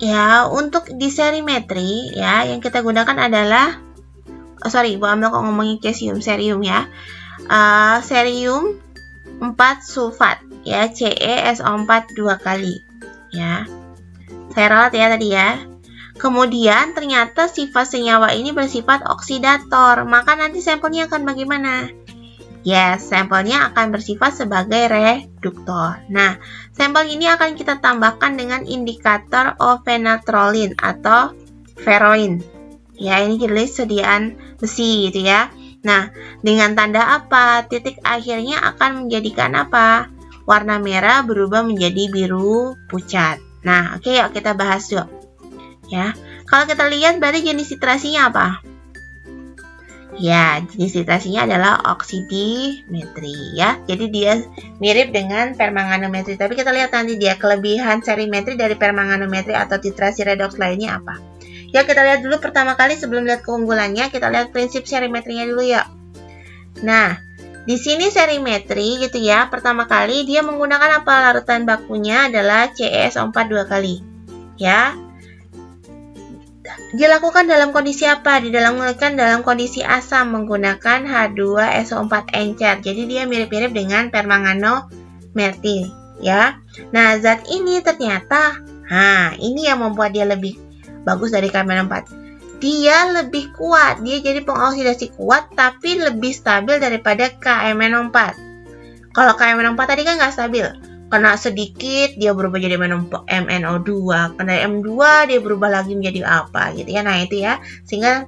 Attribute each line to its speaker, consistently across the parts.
Speaker 1: ya, untuk di serimetri ya, yang kita gunakan adalah Bu Amel kok ngomongin cesium, serium ya. Serium 4 sulfat ya, CeSO4 2 kali ya. Saya ralat ya tadi ya. Kemudian ternyata sifat senyawa ini bersifat oksidator, maka nanti sampelnya akan bagaimana? Yes, sampelnya akan bersifat sebagai reduktor. Nah, sampel ini akan kita tambahkan dengan indikator ofenatrolin atau feroin. Ya, ini jenis sediaan besi gitu ya. Nah, dengan tanda apa? Titik akhirnya akan menjadikan apa? Warna merah berubah menjadi biru pucat. Nah, oke, yuk kita bahas yuk. Ya, kalau kita lihat berarti jenis titrasinya apa? Ya, jenis titrasinya adalah oksidimetri ya. Jadi dia mirip dengan permanganometri. Tapi kita lihat nanti dia kelebihan serimetri dari permanganometri atau titrasi redoks lainnya apa. Ya, kita lihat dulu pertama kali sebelum lihat keunggulannya, kita lihat prinsip serimetrinya dulu ya. Nah, di sini serimetri gitu ya. Pertama kali dia menggunakan apa? Larutan bakunya adalah CeSO4 2 kali. Ya. Dilakukan dalam kondisi apa? Dilakukan dalam kondisi asam menggunakan H2SO4 encer. Jadi dia mirip-mirip dengan permanganometri ya. Nah, zat ini ternyata ini yang membuat dia lebih bagus dari KMNO4. Dia lebih kuat, dia jadi pengoksidasi kuat tapi lebih stabil daripada KMNO4. Kalau KMNO4 tadi kan nggak stabil. Kena sedikit dia berubah jadi MnO2, kena M2 dia berubah lagi menjadi apa gitu ya. Nah, itu ya. Sehingga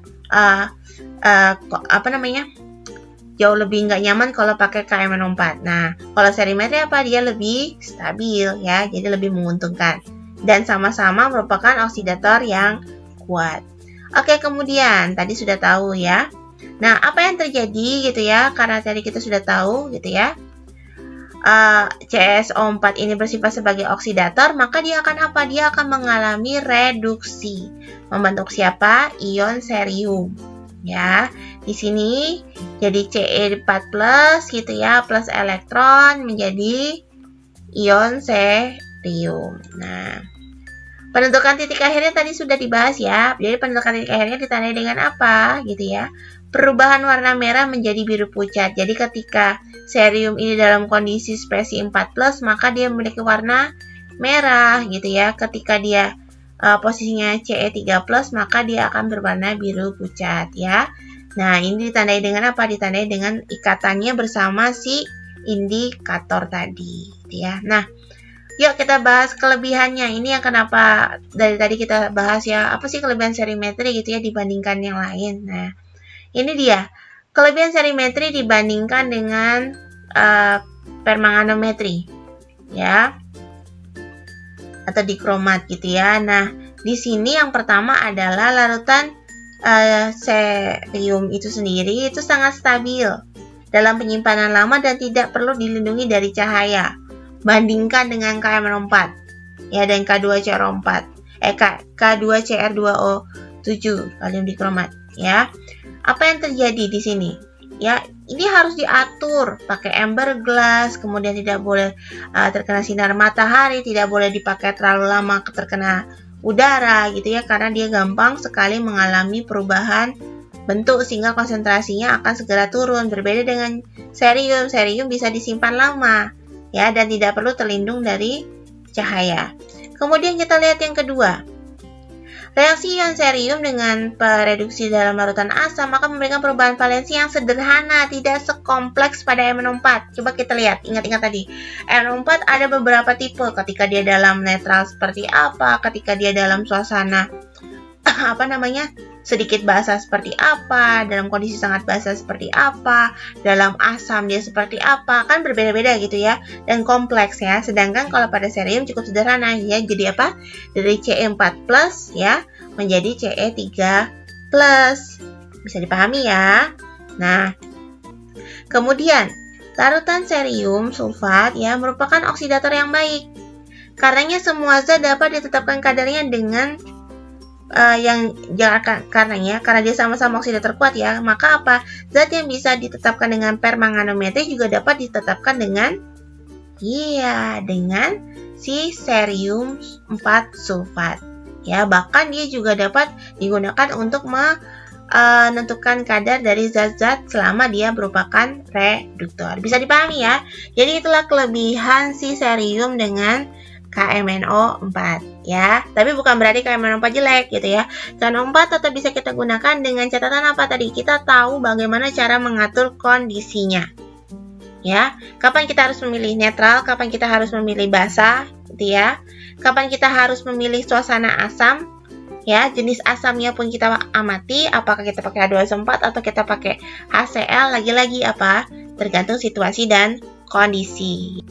Speaker 1: jauh lebih nggak nyaman kalau pakai KMNO4. Nah, kalau serimetri apa? Dia lebih stabil ya, jadi lebih menguntungkan. Dan sama-sama merupakan oksidator yang kuat. Oke, kemudian tadi sudah tahu ya. Nah, apa yang terjadi gitu ya? Karena tadi kita sudah tahu gitu ya. CeSO4 ini bersifat sebagai oksidator, maka dia akan apa? Dia akan mengalami reduksi. Membentuk siapa? Ion serium. Ya, di sini jadi Ce4+ gitu ya, plus elektron menjadi ion serium. Nah, penentukan titik akhirnya tadi sudah dibahas ya. Jadi penentukan titik akhirnya ditandai dengan apa gitu ya? Perubahan warna merah menjadi biru pucat. Jadi ketika serium ini dalam kondisi spesi 4+, maka dia memiliki warna merah gitu ya. Ketika dia posisinya Ce3+, maka dia akan berwarna biru pucat ya. Nah, ini ditandai dengan apa? Ditandai dengan ikatannya bersama si indikator tadi gitu ya. Nah, yuk kita bahas kelebihannya. Ini yang kenapa dari tadi kita bahas ya. Apa sih kelebihan serimetri gitu ya dibandingkan yang lain. Nah, ini dia. Kelebihan serimetri dibandingkan dengan permanganometri. Ya. Atau dikromat gitu ya. Nah, di sini yang pertama adalah larutan serium itu sendiri itu sangat stabil dalam penyimpanan lama dan tidak perlu dilindungi dari cahaya. Bandingkan dengan KMNO4 ya, dan K2CR4 K2CR2O7 kalium dikromat ya. Apa yang terjadi di sini ya? Ini harus diatur pakai amber glass, kemudian tidak boleh terkena sinar matahari, tidak boleh dipakai terlalu lama terkena udara gitu ya, karena dia gampang sekali mengalami perubahan bentuk sehingga konsentrasinya akan segera turun. Berbeda dengan serium, serium bisa disimpan lama ya, dan tidak perlu terlindung dari cahaya. Kemudian kita lihat yang kedua. Reaksi ion serium dengan reduksi dalam larutan asam maka memberikan perubahan valensi yang sederhana, tidak sekompleks pada MnO4. Coba kita lihat, ingat-ingat tadi. MnO4 ada beberapa tipe, ketika dia dalam netral seperti apa, ketika dia dalam suasana sedikit basah seperti apa, dalam kondisi sangat basah seperti apa, dalam asam dia seperti apa, kan berbeda-beda gitu ya, dan kompleks ya. Sedangkan kalau pada serium cukup sederhana ya, jadi apa? Dari Ce4+ ya menjadi Ce3+. Bisa dipahami ya. Nah, kemudian larutan serium sulfat ya merupakan oksidator yang baik. Karenanya semua zat dapat ditetapkan kadarnya dengan karena dia sama-sama oksidator kuat ya, maka apa? Zat yang bisa ditetapkan dengan permanganometri juga dapat ditetapkan dengan si serium 4 sulfat ya. Bahkan dia juga dapat digunakan untuk menentukan kadar dari zat-zat selama dia merupakan reduktor. Bisa dipahami ya? Jadi itulah kelebihan si cerium dengan KMNO4 ya. Tapi bukan berarti KMNO4 jelek gitu ya. KMNO4 tetap bisa kita gunakan dengan catatan apa tadi? Kita tahu bagaimana cara mengatur kondisinya. Ya, kapan kita harus memilih netral, kapan kita harus memilih basah gitu ya. Kapan kita harus memilih suasana asam. Ya, jenis asamnya pun kita amati, apakah kita pakai H2SO4 atau kita pakai HCl, lagi-lagi apa? Tergantung situasi dan kondisi.